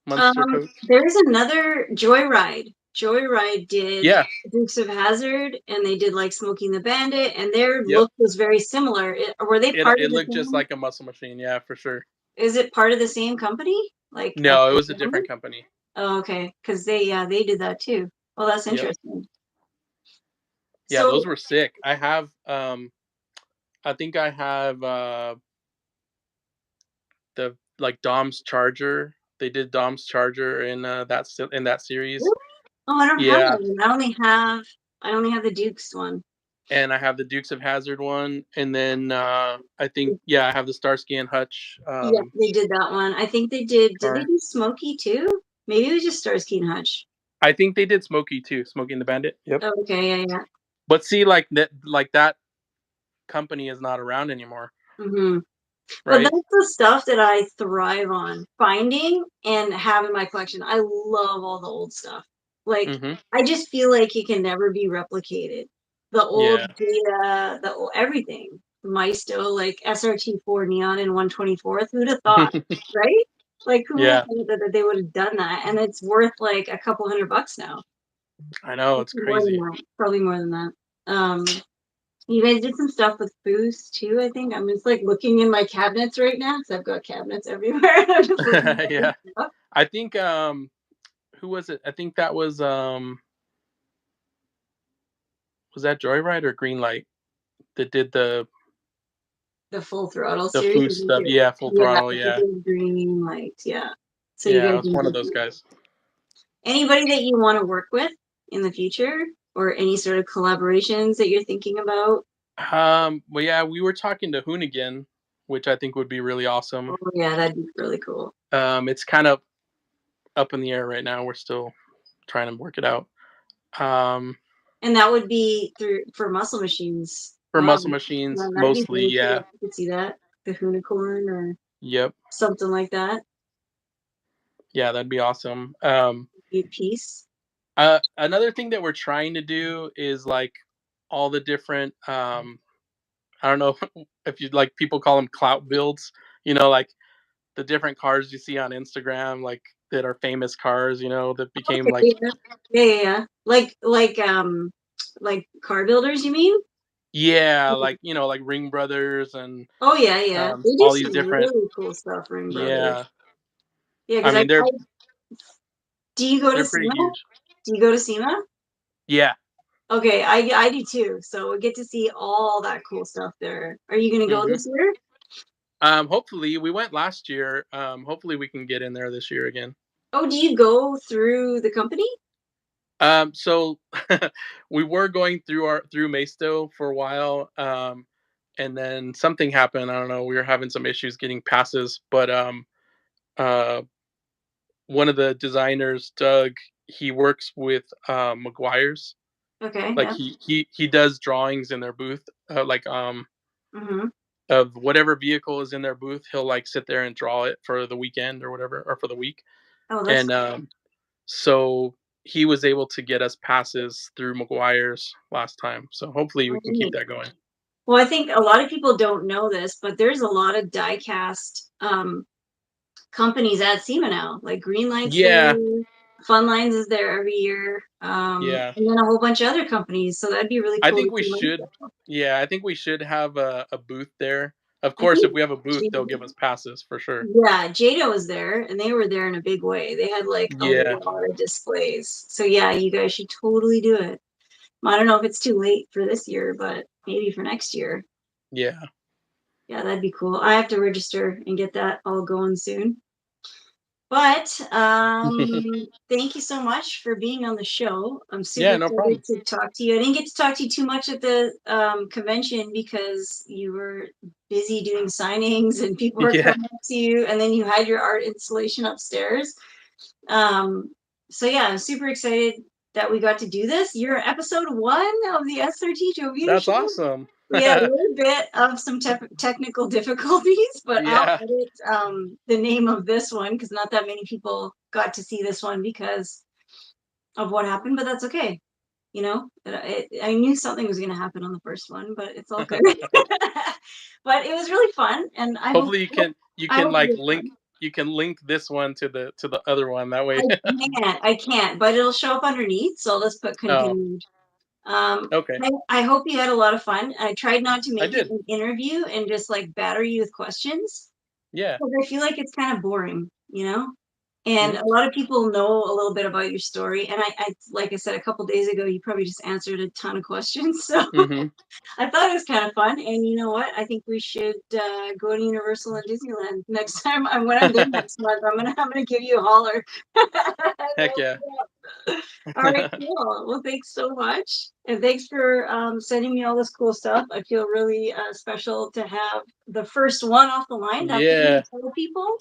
Munster coach. There's another Joyride. Joyride did Yeah. Dukes of Hazard, and they did like Smoking the Bandit, and their Yep. look was very similar. Were they It part of it the looked just same? like a muscle machine. Yeah, for sure. Is it part of the same company? Like No, it Ecto was a One? different company. Oh, okay, because they did that too. Well, that's Yep. interesting. Yeah, those So, were sick. I think I have the like Dom's Charger. They did Dom's Charger in in that series. really? Oh, I don't have Yeah, that one. I only have the Dukes one. and I have the Dukes of Hazard one, and then I think I have the Starsky and Hutch Yeah, they did that one. I think they did. Did they car. do Smokey too? Maybe it was just Starsky and Hutch. I think they did Smokey too, Smokey and the Bandit. Yep. Oh, okay, yeah, yeah. But see, like that company is not around anymore, Hmm. But right? that's the stuff that I thrive on finding and have in my collection. I love all the old stuff. Like, Mm-hmm. I just feel like it can never be replicated. The old Yeah. data, the old everything. Maisto, like SRT4 Neon and 124th. Who'd have thought, right? Like, who would have Yeah, thought that they would have done that? And it's worth like a couple $100 now. I know it's More than crazy. that. Probably more than that. Um, you guys did some stuff with booze too, I think. I'm just like looking in my cabinets right now because I've got cabinets everywhere. I'm just looking at this Yeah, stuff. I think who was it? I think that was that Joyride or Greenlight that did The Full Throttle the series. food stuff. Yeah, Full Yeah, Throttle. the Yeah, big green lights. Yeah. So you yeah, I guys was one of did those guys. anybody that you want to work with in the future or any sort of collaborations that you're thinking about? Well, yeah, we were talking to Hoonigan, which I think would be really awesome. Oh yeah, that'd be really cool. It's kind of up in the air right now. We're still trying to work it out. Um, And that would be through for Muscle Machines. For Wow. muscle machines, Yeah, that'd be mostly, really yeah. cool. I could see that. The unicorn or Yep. something like that. Yeah, that'd be awesome. Be a piece. Another thing that we're trying to do is like all the different I don't know if you like people call them clout builds, like the different cars you see on Instagram, like that are famous cars, that became Okay. like Yeah. Yeah. Yeah. Yeah. Like car builders, you mean? yeah, like like Ring Brothers and Oh yeah, yeah. They do all these some different really cool stuff, Ring yeah. Brothers. Yeah, I because I mean do you go to they're pretty SEMA? huge. Do you go to SEMA? Yeah. Okay, I do too. So we get to see all that cool stuff there. Are you gonna go hmm this year? Hopefully we went last year. Hopefully we can get in there this year again. Oh, do you go through the company? So we were going through Maesto for a while, and then something happened. I don't know. We were having some issues getting passes, but uh, one of the designers, Doug, he works with McGuire's. Okay, Like yeah. he does drawings in their booth, like Mm-hmm. of whatever vehicle is in their booth. He'll like sit there and draw it for the weekend or whatever, or for the week, Oh, that's and so he was able to get us passes through McGuire's last time. So hopefully we can keep neat. that going. Well, I think a lot of people don't know this, but there's a lot of diecast companies at SEMA now. Like Greenlight's there, Yeah, Fun Lines is there every year, yeah. and then a whole bunch of other companies. So that'd be really I cool to think we see. should. Yeah, I think we should have a booth there. Of I course, if think we have a booth, they'll Jado, give us passes for sure. yeah, Jado was there, and they were there in a big way. They had like a Yeah, lot of displays. So yeah, you guys should totally do it. I don't know if it's too late for this year, but maybe for next year. yeah. Yeah, that'd be cool. I have to register and get that all going soon. But thank you so much for being on the show. I'm super Yeah, no excited problem. to talk to you. I didn't get to talk to you too much at the convention because you were busy doing signings and people were Yeah, coming up to you, and then you had your art installation upstairs. Um, so yeah, I'm super excited that we got to do this. You're episode 1 of the SRTJovita that's show. awesome. We had a little bit of some technical difficulties, but I'll Yeah, edit the name of this one because not that many people got to see this one because of what happened, but that's okay. I knew something was going to happen on the first one, but it's all good. But it was really fun, and hopefully you can I hope you like had fun. link this one to the other one that way. I can't, but it'll show up underneath, so let's put Oh, continued. Um, okay. I hope you had a lot of fun. I tried not to I make it did. an interview and just like batter you with questions Yeah. because I feel like it's kind of boring. And hmm a lot of people know a little bit about your story. And I like I said a couple days ago, you probably just answered a ton of questions. So hmm I thought it was kind of fun. And you know what? I think we should go to Universal and Disneyland next time. When I'm there next month, I'm gonna give you a holler. Heck yeah. All right, cool. Well, thanks so much. And thanks for sending me all this cool stuff. I feel really special to have the first one off the line. That's what I'm Yeah. gonna tell people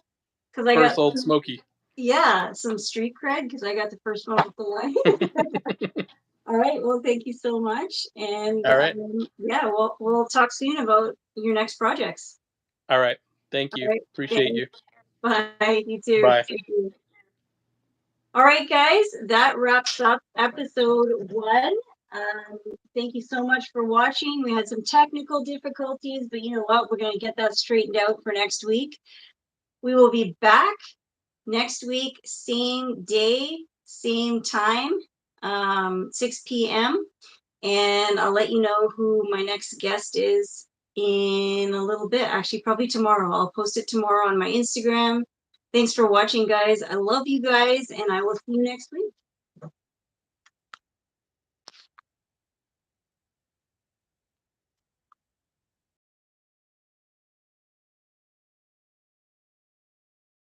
because I got, First old Smoky. yeah, some street cred because I got the first one off the line. All right. Well, thank you so much. And All right. yeah, we'll talk soon about your next projects. All right. Thank All you. right. Appreciate Thanks. you. Bye. You too. Bye. Thank you. All right, guys, that wraps up episode 1. Thank you so much for watching. We had some technical difficulties, but you know what? We're going to get that straightened out for next week. We will be back next week, same day, same time, 6 p.m. And I'll let you know who my next guest is in a little bit. Actually, probably tomorrow. I'll post it tomorrow on my Instagram. Thanks for watching, guys. I love you guys, and I will see you next week.